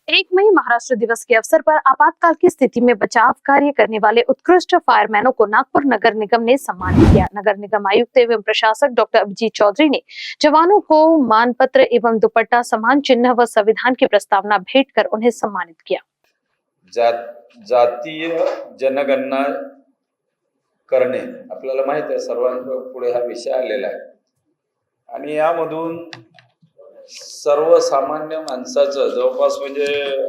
1 मई महाराष्ट्र दिवस के अवसर पर आपातकाल की स्थिति में बचाव कार्य करने वाले उत्कृष्ट फायरमैनों को नागपुर नगर निगम ने सम्मानित किया। नगर निगम आयुक्त एवं प्रशासक डॉक्टर अभिजीत चौधरी ने जवानों को मानपत्र एवं दुपट्टा, सम्मान चिन्ह व संविधान की प्रस्तावना भेंट कर उन्हें सम्मानित किया। जातीय जनगणना करणे आपल्याला माहित आहे, सर्वांपुढे हा विषय आलेला आहे आणि यामधून सर्वसामान्य माणसाचं जवळपास म्हणजे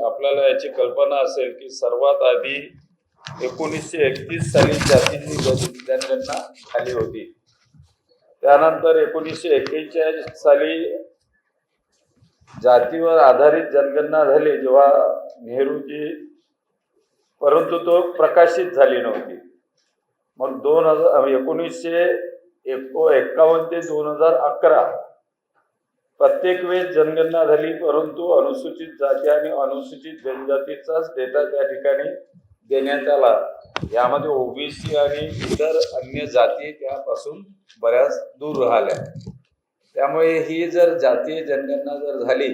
आपल्याला याची कल्पना असेल की सर्वात आधी 1931 साली जातीय जनगणना झाली होती। त्यानंतर 1941 साली जातीवर आधारित जनगणना झाली जेव्हा नेहरूजी, परंतु तो प्रकाशित झाली नव्हती। मग 1951 ते 2011 प्रत्येक वेळेस जनगणना झाली, परंतु अनुसूचित जाती आणि अनुसूचित जनजातीचाच डेटा त्या ठिकाणी देण्यात आला। यामध्ये ओबीसी आणि इतर अन्य जाती त्यापासून बऱ्याच दूर राहिल्या। त्यामुळे ही जर जातीय जनगणना जर झाली,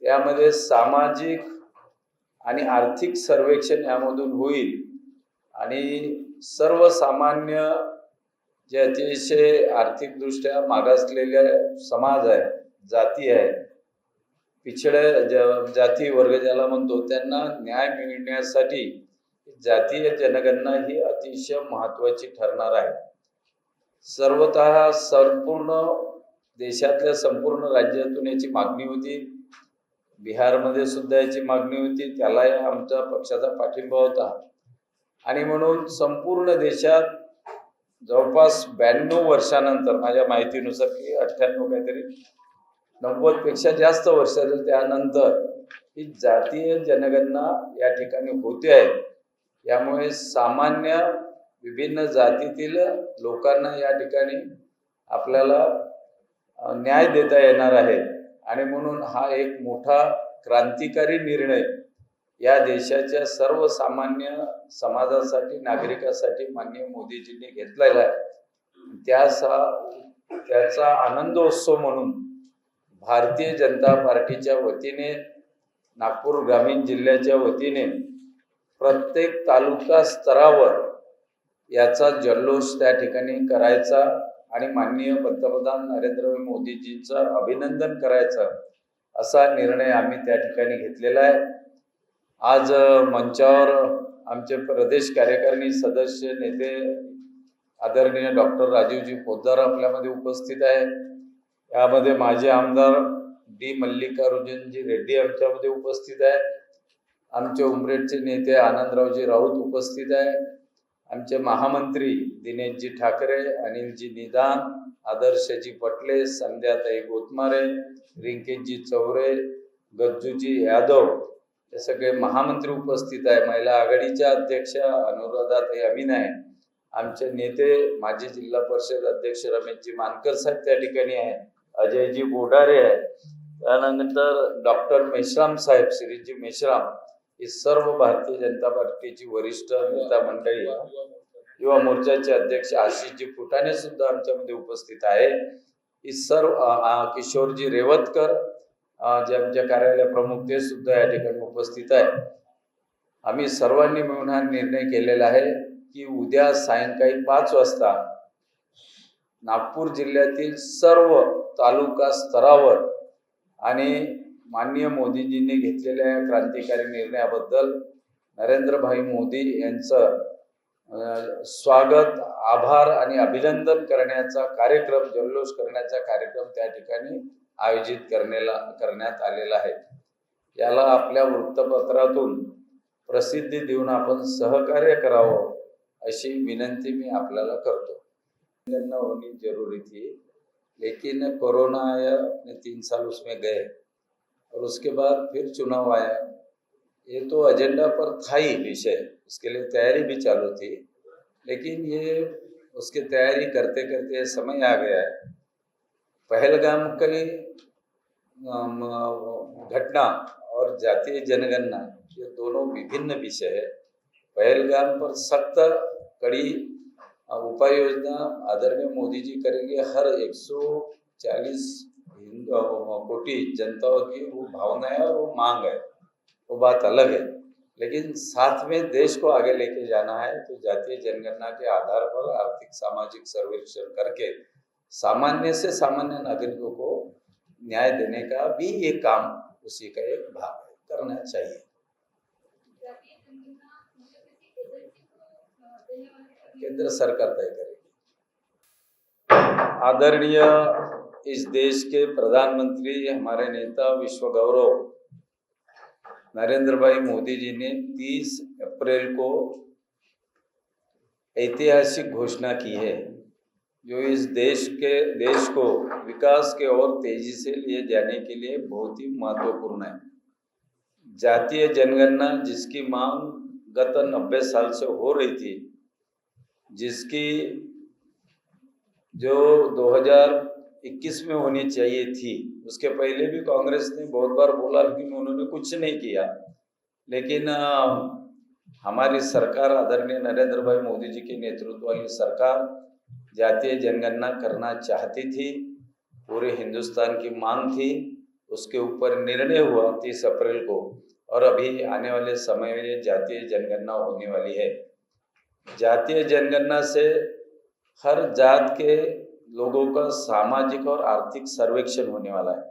त्यामध्ये सामाजिक आणि आर्थिक सर्वेक्षण यामधून होईल आणि सर्वसामान्य जे अतिशय आर्थिकदृष्ट्या मागासलेले समाज आहे, जाती आहे, पिछड्या जाती वर्ग ज्याला म्हणतो, त्यांना न्याय मिळण्यासाठी जातीय जनगणना ही अतिशय महत्त्वाची ठरणार आहे। सर्वतः संपूर्ण देशातल्या संपूर्ण राज्यातून याची मागणी होती। बिहारमध्ये सुद्धा याची मागणी होती, त्यालाही आमच्या पक्षाचा पाठिंबा होता आणि म्हणून संपूर्ण देशात जवळपास 92 वर्षानंतर, माझ्या माहितीनुसार की 98 काहीतरी 90 पेक्षा जास्त वर्ष झाली, त्यानंतर ही जातीय जनगणना या ठिकाणी होते आहे। यामुळे सामान्य विभिन्न जातीतील लोकांना या ठिकाणी आपल्याला न्याय देता येणार आहे आणि म्हणून हा एक मोठा क्रांतिकारी निर्णय या देशाच्या सर्वसामान्य समाजासाठी, नागरिकांसाठी माननीय मोदीजींनी घेतलेला आहे। त्याचा आनंदोत्सव म्हणून भारतीय जनता पार्टीच्या वतीने, नागपूर ग्रामीण जिल्ह्याच्या वतीने प्रत्येक तालुका स्तरावर याचा जल्लोष त्या ठिकाणी करायचा आणि माननीय पंतप्रधान नरेंद्र मोदीजींचं अभिनंदन करायचं असा निर्णय आम्ही त्या ठिकाणी घेतलेला आहे। आज मंचावर आमचे प्रदेश कार्यकारिणी सदस्य नेते आदरणीय डॉक्टर राजीवजी पोद्दार आपल्यामध्ये उपस्थित आहे। यामध्ये माजी आमदार डी मल्लिकार्जुनजी रेड्डी आमच्यामध्ये उपस्थित आहे। आमचे उमरेडचे नेते आनंदरावजी राऊत उपस्थित आहे। आमचे महामंत्री दिनेशजी ठाकरे, अनिलजी निदान, आदर्शजी पटले, संध्याताई गोतमारे, रिंकेशजी चौरे, गज्जूजी यादव, हे सगळे महामंत्री उपस्थित आहे। महिला आघाडीच्या अध्यक्ष अनुराधाताई अमीन आहे। आमचे नेते माजी जिल्हा परिषद अध्यक्ष रमेशजी मानकर साहेब त्या ठिकाणी आहे। अजयजी बोडारे आहे। त्यानंतर डॉक्टर मेश्राम साहेब, श्रीजी मेश्राम, ही सर्व भारतीय जनता पार्टीची वरिष्ठ नेता मंडळी, युवा मोर्चाचे अध्यक्ष आशिषजी फुटाणे सुद्धा आमच्यामध्ये उपस्थित आहे। ही सर्व किशोरजी रेवतकर जे आमच्या कार्यालय प्रमुख, ते सुद्धा या ठिकाणी उपस्थित आहे। आम्ही सर्वांनी मिळून हा निर्णय केलेला आहे की उद्या सायंकाळी 5 वाजता नागपूर जिल्ह्यातील सर्व तालुका स्तरावर आणि माननीय मोदीजींनी घेतलेल्या क्रांतिकारी निर्णयाबद्दल नरेंद्रभाई मोदी यांचं स्वागत, आभार आणि अभिनंदन करण्याचा कार्यक्रम, जल्लोष करण्याचा कार्यक्रम त्या ठिकाणी आयोजित करण्यात आलेला आहे। याला आपल्या वृत्तपत्रातून प्रसिद्धी देऊन आपण सहकार्य करावं अशी विनंती मी आपल्याला करतो। जनगणना होनी जरूरी थी, लेकिन कोरोना आया, अपने 3 साल उसमें गए और उसके बाद फिर चुनाव आया। ये तो एजेंडा पर था ही विषय, उसके लिए तैयारी भी चालू थी, लेकिन ये उसकी तैयारी करते करते समय आ गया है। पहलगाम की घटना और जातीय जनगणना, ये दोनों विभिन्न विषय है। पहलगाम पर सख्त कड़ी उपाय योजना आदरणीय मोदी जी करेंगे। हर 140 कोटि जनताओं की वो भावना है और वो मांग है। वो बात अलग है, लेकिन साथ में देश को आगे लेके जाना है तो जातीय जनगणना के आधार पर आर्थिक सामाजिक सर्वेक्षण करके सामान्य से सामान्य नागरिकों को न्याय देने का भी ये काम उसी का एक भाग है, करना चाहिए। केंद्र सरकार तय करेगी। आदरणीय इस देश के प्रधानमंत्री, हमारे नेता, विश्व गौरव नरेंद्र भाई मोदी जी ने 30 अप्रैल को ऐतिहासिक घोषणा की है, जो इस देश को विकास के और तेजी से लिए जाने के लिए बहुत ही महत्वपूर्ण है। जातीय जनगणना जिसकी मांग गत 90 साल से हो रही थी, जिसकी जो 2021 में होनी चाहिए थी, उसके पहले भी कांग्रेस ने बहुत बार बोला, लेकिन उन्होंने कुछ नहीं किया। लेकिन हमारी सरकार, आदरणीय नरेंद्र भाई मोदी जी के नेतृत्व वाली सरकार जातीय जनगणना करना चाहती थी, पूरे हिंदुस्तान की मांग थी, उसके ऊपर निर्णय हुआ 30 अप्रैल को, और अभी आने वाले समय में जातीय जनगणना होने वाली है। जातीय जनगणना से हर जात के लोगों का सामाजिक और आर्थिक सर्वेक्षण होने वाला है,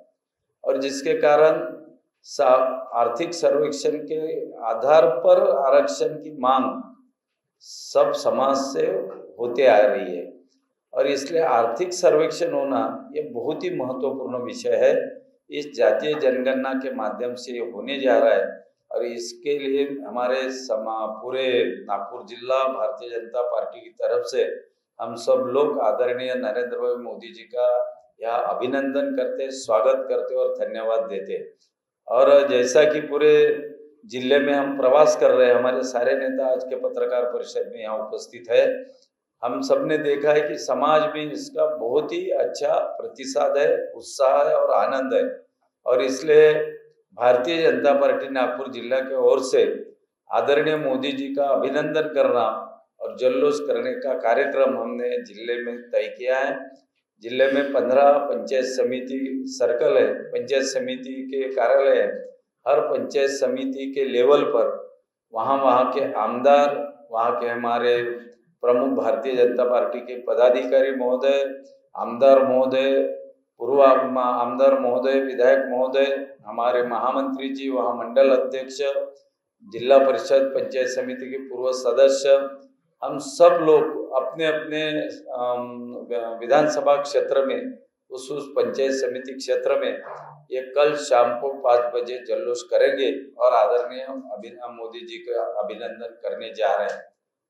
और जिसके कारण आर्थिक सर्वेक्षण के आधार पर आरक्षण की मांग सब समाज से होते आ रही है, और इसलिए आर्थिक सर्वेक्षण होना ये बहुत ही महत्वपूर्ण विषय है। इस जातीय जनगणना के माध्यम से ये होने जा रहा है, और इसके लिए हमारे पूरे नागपुर जिला भारतीय जनता पार्टी की तरफ से हम सब लोग आदरणीय नरेंद्र भाई मोदी जी का यहाँ अभिनंदन करते, स्वागत करते और धन्यवाद देते। और जैसा कि पूरे जिले में हम प्रवास कर रहे हैं, हमारे सारे नेता आज के पत्रकार परिषद में यहाँ उपस्थित है, हम सब ने देखा है कि समाज में इसका बहुत ही अच्छा प्रतिसाद है, उत्साह है और आनंद है। और इसलिए भारतीय जनता पार्टी नागपुर जिला के ओर से आदरणीय मोदी जी का अभिनंदन करना और जल्लोष करने का कार्यक्रम हमने जिले में तय किया है। जिले में 15 पंचायत समिति सर्कल है, पंचायत समिति के कार्यालय है। हर पंचायत समिति के लेवल पर वहाँ के आमदार, वहाँ के हमारे प्रमुख भारतीय जनता पार्टी के पदाधिकारी महोदय, आमदार महोदय, पूर्व आमदार महोदय, विधायक महोदय, हमारे महामंत्री जी, वहाँ मंडल अध्यक्ष, जिला परिषद पंचायत समिति के पूर्व सदस्य, हम सब लोग अपने अपने विधानसभा क्षेत्र में, उस पंचायत समिति क्षेत्र में ये कल शाम को 5 बजे जल्लोष करेंगे और आदरणीय मोदी जी का अभिनंदन करने जा रहे हैं।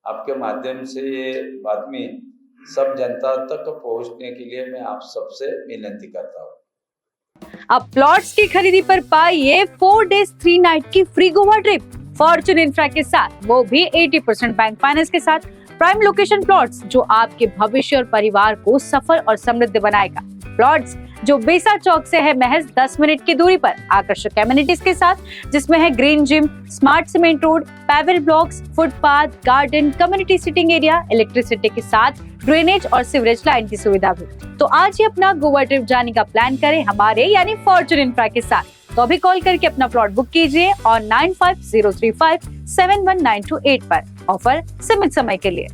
आपके माध्यम से ये बातमी सब जनता तक पहुंचने के लिए मैं आप सबसे विनती करता हूँ। अब प्लॉट्स की खरीदी पर पाइए 4 days 3 night की free Goa trip Fortune Infra के साथ, वो भी 80% बैंक फाइनेंस के साथ। प्राइम लोकेशन प्लॉट्स जो आपके भविष्य और परिवार को सफल और समृद्ध बनाएगा। प्लॉट्स जो बेसा चौक से है महज 10 मिनट की दूरी पर, आकर्षक एमिनिटीज के साथ, जिसमें है green gym, smart cement road, paver blocks, footpath, garden, community sitting area, electricity के साथ ड्रेनेज और सीवरेज लाइन की सुविधा भी। तो आज ही अपना गोवा ट्रिप जाने का प्लान करें हमारे यानी फॉर्च्यून इंफ्रा के साथ। तो अभी कॉल करके अपना प्लॉट बुक कीजिए और 9503571928 पर। ऑफर सीमित समय के लिए।